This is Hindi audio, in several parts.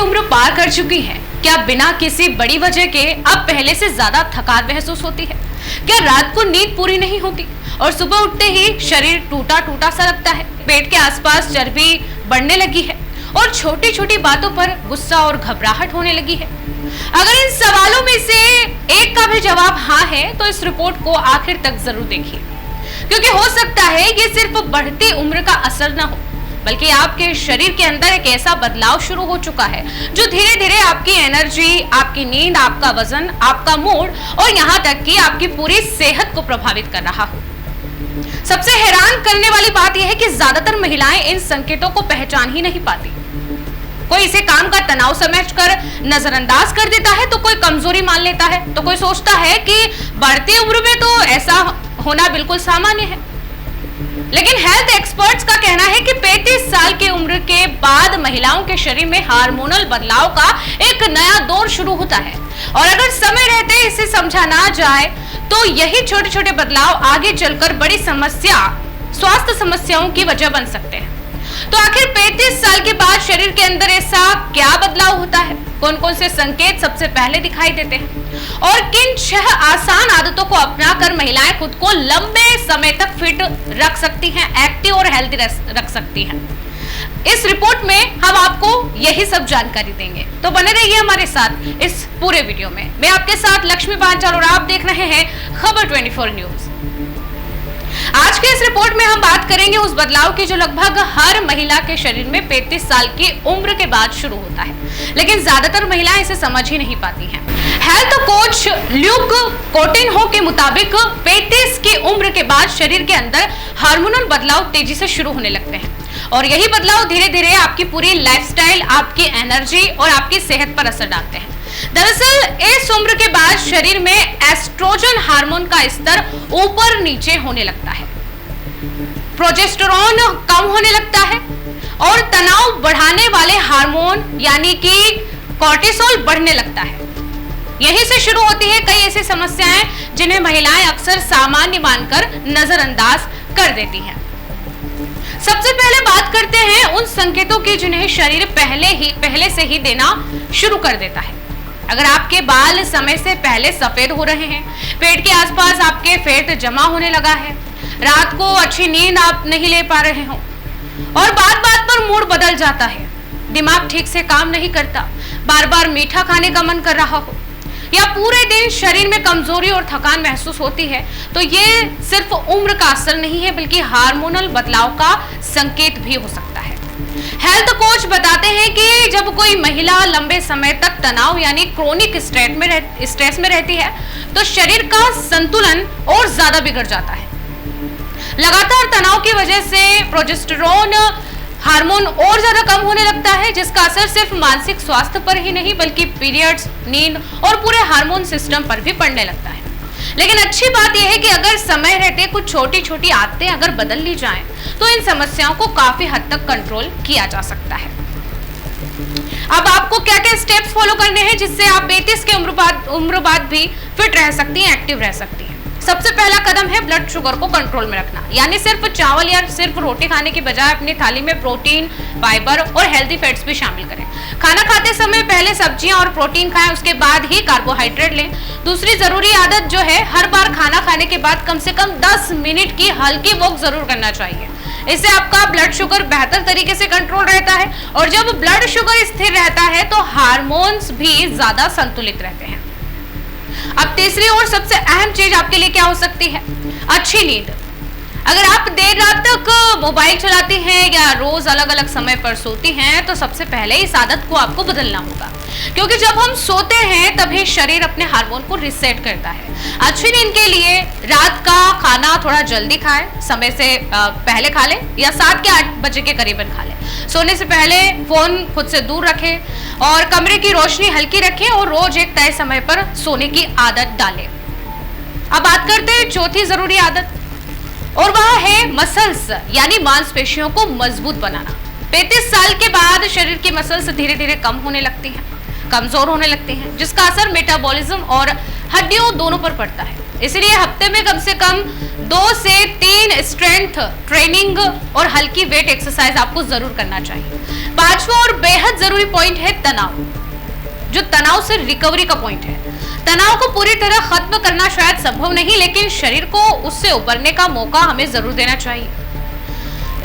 उम्र पार कर चुकी है, क्या बिना किसी बड़ी वजह के अब पहले से ज्यादा थकान महसूस होती है? क्या रात को नींद पूरी नहीं होती और सुबह उठते ही शरीर टूटा टूटा सा लगता है? पेट के आसपास चर्बी बढ़ने लगी है और छोटी छोटी बातों पर गुस्सा और घबराहट होने लगी है? अगर इन सवालों में से एक का भी जवाब हाँ है तो इस रिपोर्ट को आखिर तक जरूर देखिए, क्योंकि हो सकता है ये सिर्फ बढ़ती उम्र का असर ना हो, बल्कि आपके शरीर के अंदर एक ऐसा बदलाव शुरू हो चुका है जो धीरे धीरे आपकी एनर्जी, आपकी नींद, आपका वजन, आपका मूड और यहाँ तक कि आपकी पूरी सेहत को प्रभावित कर रहा हो। सबसे हैरान करने वाली बात यह है कि ज्यादातर महिलाएं इन संकेतों को पहचान ही नहीं पाती। कोई इसे काम का तनाव समझकर नजरअंदाज कर देता है, तो कोई कमजोरी मान लेता है, तो कोई सोचता है कि बढ़ती उम्र में तो ऐसा होना बिल्कुल सामान्य है। लेकिन हेल्थ एक्सपर्ट्स का कहना है कि 35 साल की उम्र के बाद महिलाओं के शरीर में हार्मोनल बदलाव का एक नया दौर शुरू होता है और अगर समय रहते इसे समझा ना जाए तो यही छोटे छोटे बदलाव आगे चलकर बड़ी स्वास्थ्य समस्याओं की वजह बन सकते हैं। तो आखिर 35 साल के बाद शरीर के अंदर ऐसा क्या बदलाव होता है? कौन कौन से संकेत सबसे पहले दिखाई देते हैं और किन 6 आसान आदतों को अपनाकर महिलाएं खुद को लंबे समय तक फिट रख सकती हैं, एक्टिव और हेल्दी रख सकती हैं? इस रिपोर्ट में हम आपको यही सब जानकारी देंगे, तो बने रहिए हमारे साथ इस पूरे वीडियो में। मैं आपके साथ लक्ष्मी पांचाल और आप देख रहे हैं खबर 24 न्यूज। आज के इस रिपोर्ट में हम बात करेंगे उस बदलाव की जो लगभग हर महिला के शरीर में 35 साल की उम्र के बाद शुरू होता है, लेकिन ज्यादातर महिलाएं इसे समझ ही नहीं पाती हैं। हेल्थ कोच ल्यूक कोटिन्हो के मुताबिक 35 की उम्र के बाद शरीर के अंदर हार्मोनल बदलाव तेजी से शुरू होने लगते हैं और यही बदलाव धीरे धीरे आपकी पूरी लाइफस्टाइल, आपकी एनर्जी और आपकी सेहत पर असर डालते हैं। दरअसल इस उम्र के बाद शरीर में एस्ट्रोजन हार्मोन का स्तर ऊपर नीचे होने लगता है, प्रोजेस्टेरोन कम होने लगता है और तनाव बढ़ाने वाले हार्मोन यानी कि कॉर्टिसोल बढ़ने लगता है। यहीं से शुरू होती है कई ऐसी समस्याएं जिन्हें महिलाएं अक्सर सामान्य मानकर नजरअंदाज कर देती हैं। सबसे पहले बात करते हैं उन संकेतों की जिन्हें शरीर पहले से ही देना शुरू कर देता है। अगर आपके बाल समय से पहले सफेद हो रहे हैं, पेट के आसपास आपके फैट जमा होने लगा है, रात को अच्छी नींद आप नहीं ले पा रहे हो और बात बात पर मूड बदल जाता है, दिमाग ठीक से काम नहीं करता, बार बार मीठा खाने का मन कर रहा हो या पूरे दिन शरीर में कमजोरी और थकान महसूस होती है, तो ये सिर्फ उम्र का असर नहीं है बल्कि हार्मोनल बदलाव का संकेत भी हो सकता है। हेल्थ कोच बताते हैं कि जब कोई महिला लंबे समय तक तनाव यानी क्रोनिक स्ट्रेस में रहती है तो शरीर का संतुलन और ज्यादा बिगड़ जाता है। लगातार तनाव की वजह से प्रोजेस्टेरोन हार्मोन और ज्यादा कम होने लगता है, जिसका असर सिर्फ मानसिक स्वास्थ्य पर ही नहीं बल्कि पीरियड्स, नींद और पूरे हार्मोन सिस्टम पर भी पड़ने लगता है। लेकिन अच्छी बात यह है कि अगर समय रहते कुछ छोटी छोटी आदतें अगर बदल ली जाएं, तो इन समस्याओं को काफी हद तक कंट्रोल किया जा सकता है। अब आपको क्या क्या स्टेप्स फॉलो करने हैं जिससे आप 35 की उम्र बाद भी फिट रह सकती हैं, एक्टिव रह सकती हैं। सबसे पहला कदम है ब्लड शुगर को कंट्रोल में रखना, यानी सिर्फ चावल या सिर्फ रोटी खाने की बजाय अपनी थाली में प्रोटीन, फाइबर और हेल्दी फैट्स भी शामिल करें। खाना खाते समय पहले सब्जियां और प्रोटीन खाएं, उसके बाद ही कार्बोहाइड्रेट लें। दूसरी जरूरी आदत जो है, हर बार खाना खाने के बाद कम से कम 10 मिनट की हल्की वॉक जरूर करना चाहिए। इससे आपका ब्लड शुगर बेहतर तरीके से कंट्रोल रहता है और जब ब्लड शुगर स्थिर रहता है तो हार्मोन्स भी ज्यादा संतुलित रहते हैं। अब तीसरी और सबसे अहम चीज आपके लिए क्या हो सकती है? अच्छी नींद। अगर आप देर रात तक मोबाइल चलाती हैं या रोज अलग अलग समय पर सोती हैं तो सबसे पहले इस आदत को आपको बदलना होगा, क्योंकि जब हम सोते हैं तभी शरीर अपने हार्मोन को रिसेट करता है। अच्छी नींद के लिए रात का खाना थोड़ा जल्दी खाएं, समय से पहले खा लें या 7 के 8 बजे के करीबन खा लें। सोने से पहले फोन खुद से दूर रखें और कमरे की रोशनी हल्की रखें और रोज एक तय समय पर सोने की आदत डालें। अब बात करते हैं चौथी जरूरी आदत, और वह है मसल्स यानी मांसपेशियों को मजबूत बनाना। 35 साल के बाद शरीर की मसल्स धीरे धीरे कम होने लगती हैं, कमजोर होने लगती हैं, जिसका असर मेटाबॉलिज्म और हड्डियों दोनों पर पड़ता है। इसलिए हफ्ते में कम से कम 2 से 3 स्ट्रेंथ ट्रेनिंग और हल्की वेट एक्सरसाइज आपको जरूर करना चाहिए। 5वां और बेहद जरूरी पॉइंट है तनाव, जो तनाव से रिकवरी का पॉइंट है। तनाव को पूरी तरह खत्म करना शायद संभव नहीं, लेकिन शरीर को उससे उबरने का मौका हमें जरूर देना चाहिए।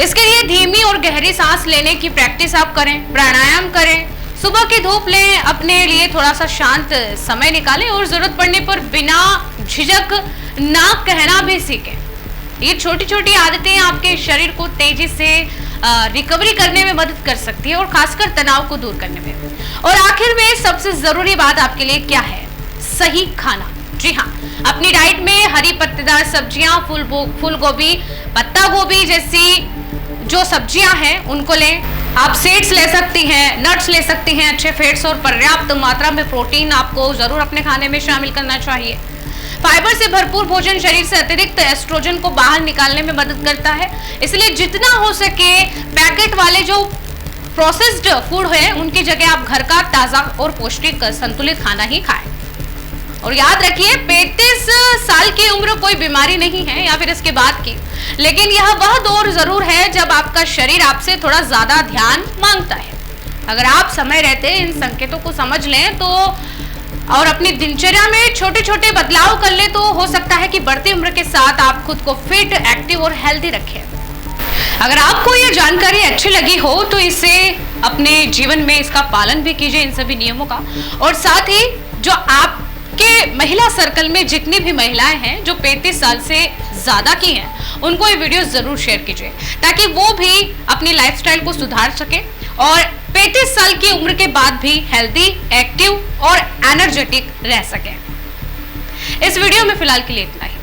इसके लिए धीमी और गहरी सांस लेने की प्रैक्टिस आप करें, प्राणायाम करें, सुबह की धूप लें, अपने लिए थोड़ा सा शांत समय निकालें और जरूरत पड़ने पर बिना झिझक ना कहना भी सीखें। ये छोटी छोटी आदतें आपके शरीर को तेजी से रिकवरी करने में मदद कर सकती है और खासकर तनाव को दूर करने में। और आखिर में सबसे जरूरी बात आपके लिए क्या है? सही खाना। जी हाँ, अपनी डाइट में हरी पत्तेदार सब्जियां, फूल गोभी, पत्ता गोभी जैसी जो सब्जियां हैं उनको लें। आप सीड्स ले सकती हैं, नट्स ले सकती हैं। अच्छे फैट्स और पर्याप्त मात्रा में प्रोटीन आपको जरूर अपने खाने में शामिल करना चाहिए। फाइबर से भरपूर भोजन शरीर से अतिरिक्त एस्ट्रोजन को बाहर निकालने में मदद करता है, इसलिए जितना हो सके पैकेट वाले जो प्रोसेस्ड फूड है उनकी जगह आप घर का ताजा और पौष्टिक संतुलित खाना ही खाएं। और याद रखिए, 35 साल की उम्र कोई बीमारी नहीं है या फिर इसके बाद की, लेकिन यह वह दौर जरूर है जब आपका शरीर आपसे थोड़ा ज्यादा ध्यान मांगता है। अगर आप समय रहते इन संकेतों को समझ लें तो और अपनी दिनचर्या में छोटे छोटे बदलाव कर ले तो हो सकता है कि बढ़ती उम्र के साथ आप खुद को फिट, एक्टिव और हेल्दी रखें। अगर आपको ये जानकारी अच्छी लगी हो तो इसे अपने जीवन में इसका पालन भी कीजिए, इन सभी नियमों का। और साथ ही जो आपके महिला सर्कल में जितनी भी महिलाएं हैं जो 35 साल से ज्यादा की हैं, उनको ये वीडियो जरूर शेयर कीजिए ताकि वो भी अपनी लाइफस्टाइल को सुधार सके और 35 साल की उम्र के बाद भी हेल्दी, एक्टिव और एनर्जेटिक रह सके। इस वीडियो में फिलहाल के लिए इतना ही।